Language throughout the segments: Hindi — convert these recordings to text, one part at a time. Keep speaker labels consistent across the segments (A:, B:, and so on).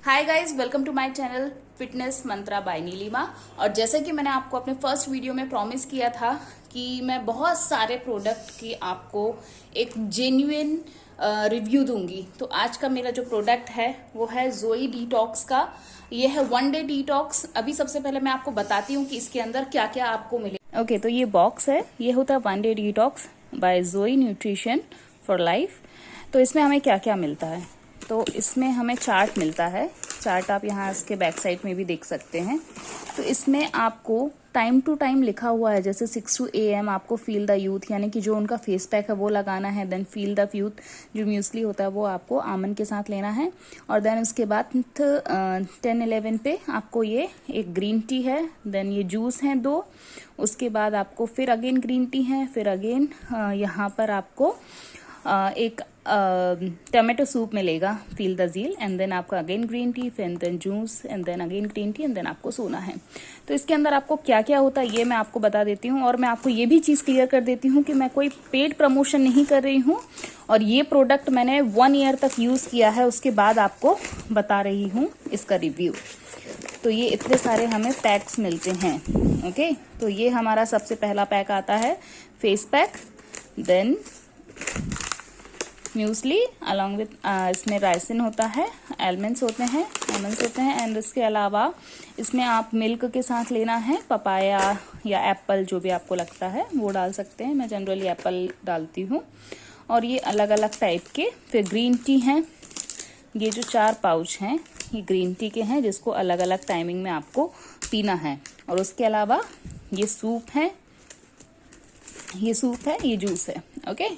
A: Hi guys, welcome to my channel fitness Mantra by Neelima. और जैसे कि मैंने आपको अपने फर्स्ट वीडियो में प्रॉमिस किया था कि मैं बहुत सारे प्रोडक्ट की आपको एक जेन्युइन रिव्यू दूंगी, तो आज का मेरा जो प्रोडक्ट है वो है जोई डिटॉक्स का। ये है 1 डे डिटॉक्स। अभी सबसे पहले मैं आपको बताती हूँ कि इसके अंदर क्या क्या आपको मिले। ओके, तो ये बॉक्स है, ये होता है 1 डे डिटॉक्स बाय जोई न्यूट्रिशन फॉर लाइफ। तो इसमें हमें क्या क्या मिलता है, तो इसमें हमें चार्ट मिलता है। चार्ट आप यहाँ इसके बैक साइड में भी देख सकते हैं। तो इसमें आपको टाइम टू टाइम लिखा हुआ है, जैसे 6 AM आपको फील द यूथ, यानी कि जो उनका फेस पैक है वो लगाना है। देन फील द यूथ जो म्यूसली होता है वो आपको आमंड के साथ लेना है। और देन उसके बाद 10-11 पे आपको ये एक ग्रीन टी है। देन ये जूस हैं 2। उसके बाद आपको फिर अगेन ग्रीन टी है। फिर अगेन यहाँ पर आपको एक टमाटो सूप मिलेगा, फील द झील। एंड देन आपका अगेन ग्रीन टी, फिर then juice, and then again green tea, and then आपको सोना है। तो इसके अंदर आपको क्या क्या होता है ये मैं आपको बता देती हूँ। और मैं आपको ये भी चीज़ क्लियर कर देती हूँ कि मैं कोई पेड प्रमोशन नहीं कर रही हूँ, और ये प्रोडक्ट मैंने 1 ईयर तक यूज़ किया है, उसके बाद आपको बता रही हूँ इसका रिव्यू। तो ये इतने सारे हमें पैक्स मिलते हैं। ओके, तो ये हमारा सबसे पहला पैक आता है face pack, then muesli along with इसमें राइसिन होता है, एलमंड्स होते हैं। एंड इसके अलावा इसमें आप मिल्क के साथ लेना है, पपाया या एप्पल जो भी आपको लगता है वो डाल सकते हैं। मैं जनरली एप्पल डालती हूँ। और ये अलग अलग टाइप के फिर ग्रीन टी हैं। ये जो 4 पाउच हैं ये ग्रीन टी के हैं, जिसको अलग अलग टाइमिंग में आपको पीना है। और उसके अलावा ये सूप है, ये जूस है। ओके,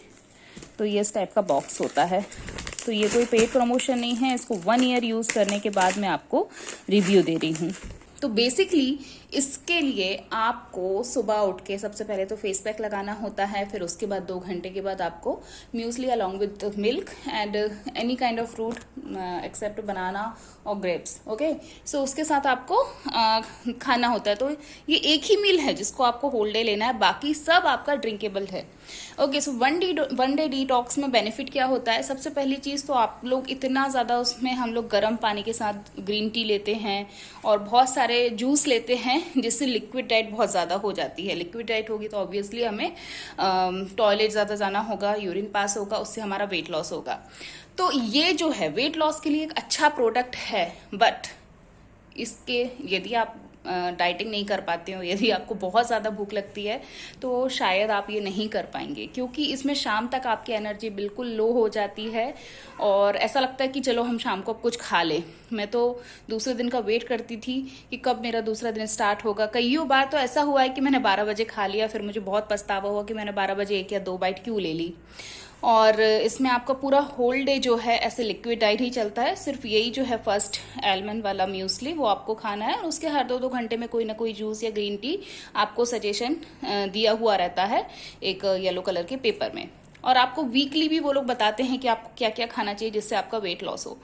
A: तो ये इस टाइप का बॉक्स होता है। तो ये कोई पेड प्रमोशन नहीं है, इसको 1 ईयर यूज़ करने के बाद मैं आपको रिव्यू दे रही हूँ। तो बेसिकली इसके लिए आपको सुबह उठ के सबसे पहले तो फेस पैक लगाना होता है। फिर उसके बाद 2 घंटे के बाद आपको muesli along with milk and any kind of fruit except banana और ग्रेप्स। ओके, सो उसके साथ आपको खाना होता है। तो ये एक ही मील है जिसको आपको होल डे लेना है, बाकी सब आपका ड्रिंकेबल है। ओके, सो 1 डे डिटॉक्स में बेनिफिट क्या होता है। सबसे पहली चीज़ तो आप लोग इतना ज़्यादा उसमें हम लोग गर्म पानी के साथ ग्रीन टी लेते हैं और बहुत सारे जूस लेते हैं, जिससे लिक्विड डाइट बहुत ज़्यादा हो जाती है। लिक्विड डाइट होगी तो ऑब्वियसली हमें टॉयलेट ज़्यादा जाना होगा, यूरिन पास होगा, उससे हमारा वेट लॉस होगा। तो ये जो है वेट लॉस के लिए एक अच्छा प्रोडक्ट है। बट इसके यदि आप डाइटिंग नहीं कर पाते हो, यदि आपको बहुत ज़्यादा भूख लगती है, तो शायद आप ये नहीं कर पाएंगे, क्योंकि इसमें शाम तक आपकी एनर्जी बिल्कुल लो हो जाती है और ऐसा लगता है कि चलो हम शाम को अब कुछ खा लें। मैं तो दूसरे दिन का वेट करती थी कि कब मेरा दूसरा दिन स्टार्ट होगा। कईयों बार तो ऐसा हुआ है कि मैंने 12 बजे खा लिया, फिर मुझे बहुत पछतावा हुआ कि मैंने 12 बजे 1 या 2 बाइट क्यों ले ली। और इसमें आपका पूरा होल डे जो है ऐसे लिक्विड डाइट ही चलता है। सिर्फ यही जो है फर्स्ट एलमंड वाला म्यूसली वो आपको खाना है, और उसके हर 2-2 घंटे में कोई ना कोई जूस या ग्रीन टी आपको सजेशन दिया हुआ रहता है एक येलो कलर के पेपर में। और आपको वीकली भी वो लोग बताते हैं कि आपको क्या क्या खाना चाहिए जिससे आपका वेट लॉस हो।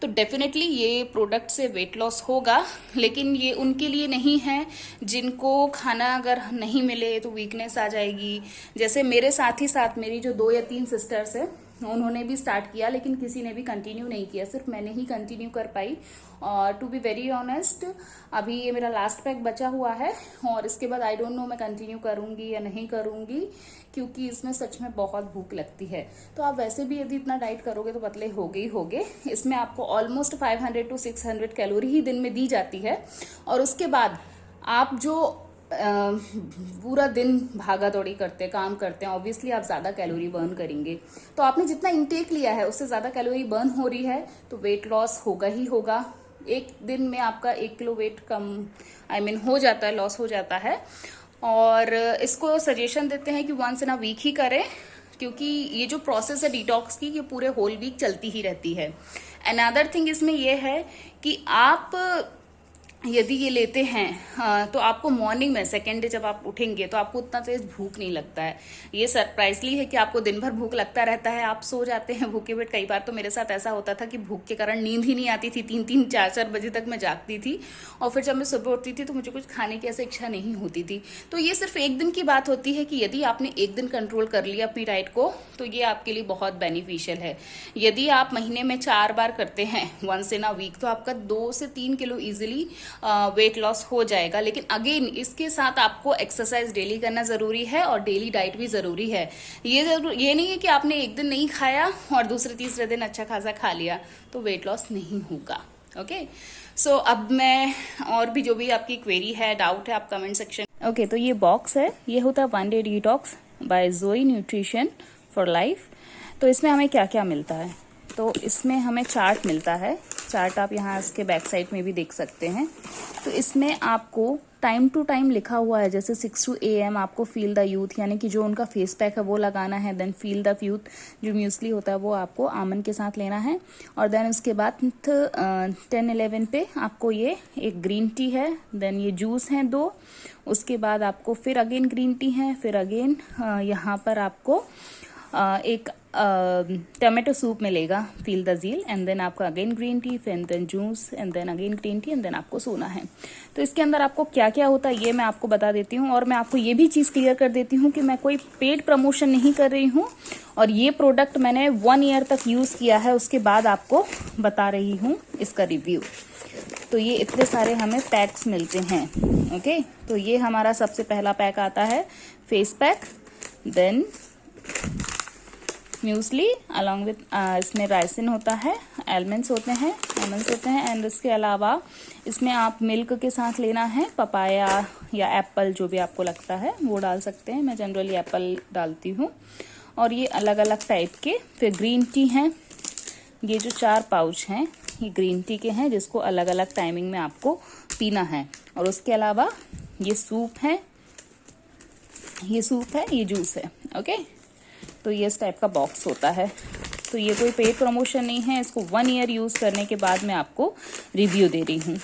A: तो डेफिनेटली ये प्रोडक्ट से वेट लॉस होगा, लेकिन ये उनके लिए नहीं है जिनको खाना अगर नहीं मिले तो वीकनेस आ जाएगी। जैसे मेरे साथ ही साथ मेरी जो 2 या 3 सिस्टर्स हैं, उन्होंने भी स्टार्ट किया, लेकिन किसी ने भी कंटिन्यू नहीं किया, सिर्फ मैंने ही कंटिन्यू कर पाई। और टू बी वेरी ऑनेस्ट, अभी ये मेरा लास्ट पैक बचा हुआ है, और इसके बाद आई डोंट नो मैं कंटिन्यू करूंगी या नहीं करूंगी, क्योंकि इसमें सच में बहुत भूख लगती है। तो आप वैसे भी यदि इतना डाइट करोगे तो पतले होगे ही होगे। इसमें आपको ऑलमोस्ट 500 to 600 कैलोरी ही दिन में दी जाती है, और उसके बाद आप जो पूरा दिन भागा दौड़ी करते काम करते हैं, ऑब्वियसली आप ज़्यादा कैलोरी बर्न करेंगे। तो आपने जितना इंटेक लिया है उससे ज़्यादा कैलोरी बर्न हो रही है, तो वेट लॉस होगा ही होगा। एक दिन में आपका 1 किलो वेट कम हो जाता है, लॉस हो जाता है। और इसको सजेशन देते हैं कि वंस इन अ वीक ही करें, क्योंकि ये जो प्रोसेस है डिटॉक्स की ये पूरे होल वीक चलती ही रहती है। अनदर थिंग इसमें यह है कि आप यदि ये लेते हैं तो आपको मॉर्निंग में सेकेंड डे जब आप उठेंगे तो आपको उतना तेज भूख नहीं लगता है। ये सरप्राइजली है कि आपको दिन भर भूख लगता रहता है, आप सो जाते हैं भूखे, बट कई बार तो मेरे साथ ऐसा होता था कि भूख के कारण नींद ही नहीं आती थी, 3-3 4-4 बजे तक मैं जागती थी और फिर जब मैं सुबह उठती थी तो मुझे कुछ खाने की ऐसी इच्छा नहीं होती थी। तो ये सिर्फ एक दिन की बात होती है कि यदि आपने एक दिन कंट्रोल कर लिया अपनी डाइट को तो ये आपके लिए बहुत बेनिफिशियल है। यदि आप महीने में 4 बार करते हैं वंस इन अ वीक तो आपका 2 से 3 किलो ईजिली वेट लॉस हो जाएगा। लेकिन अगेन इसके साथ आपको एक्सरसाइज डेली करना जरूरी है और डेली डाइट भी जरूरी है। ये नहीं है कि आपने एक दिन नहीं खाया और दूसरे तीसरे दिन अच्छा खासा खा लिया तो वेट लॉस नहीं होगा। ओके सो अब मैं और भी जो भी आपकी क्वेरी है, डाउट है, आप कमेंट सेक्शन। ओके तो ये बॉक्स है, ये होता है 1 डे डिटॉक्स बाय जोई न्यूट्रिशन फॉर लाइफ। तो इसमें हमें क्या क्या मिलता है, तो इसमें हमें चार्ट मिलता है। चार्ट आप यहाँ इसके बैक साइड में भी देख सकते हैं। तो इसमें आपको टाइम टू टाइम लिखा हुआ है, जैसे 6 AM आपको फील द यूथ, यानी कि जो उनका फेस पैक है वो लगाना है। देन फील द यूथ जो म्यूसली होता है वो आपको आमंड के साथ लेना है। और देन उसके बाद 10-11 पे आपको ये एक ग्रीन टी है, देन ये जूस हैं 2। उसके बाद आपको फिर अगेन ग्रीन टी है, फिर अगेन यहाँ पर आपको एक टमाटो सूप मिलेगा, फील द झील, एंड देन आपका अगेन ग्रीन टी, फिर then juice, and then again green tea, and then आपको सोना है। तो इसके अंदर आपको क्या क्या होता है ये मैं आपको बता देती हूँ। और मैं आपको ये भी चीज़ क्लियर कर देती हूँ कि मैं कोई पेड प्रमोशन नहीं कर रही हूँ और ये प्रोडक्ट मैंने 1 ईयर तक यूज़ किया है, उसके बाद आपको बता रही हूँ इसका रिव्यू। तो ये इतने सारे हमें पैक्स मिलते हैं। ओके तो ये हमारा सबसे पहला पैक आता है face pack, then muesli along with इसमें राइसिन होता है, एलमंड्स होते हैं एंड इसके अलावा इसमें आप मिल्क के साथ लेना है, पपाया या एप्पल जो भी आपको लगता है वो डाल सकते हैं। मैं जनरली एप्पल डालती हूँ। और ये अलग अलग टाइप के फिर ग्रीन टी हैं। ये जो 4 पाउच हैं ये ग्रीन टी के हैं जिसको अलग अलग टाइमिंग में आपको पीना है। और उसके अलावा ये सूप है, ये जूस है। ओके तो ये इस टाइप का बॉक्स होता है। तो ये कोई पेड प्रमोशन नहीं है, इसको 1 ईयर यूज़ करने के बाद मैं आपको रिव्यू दे रही हूँ।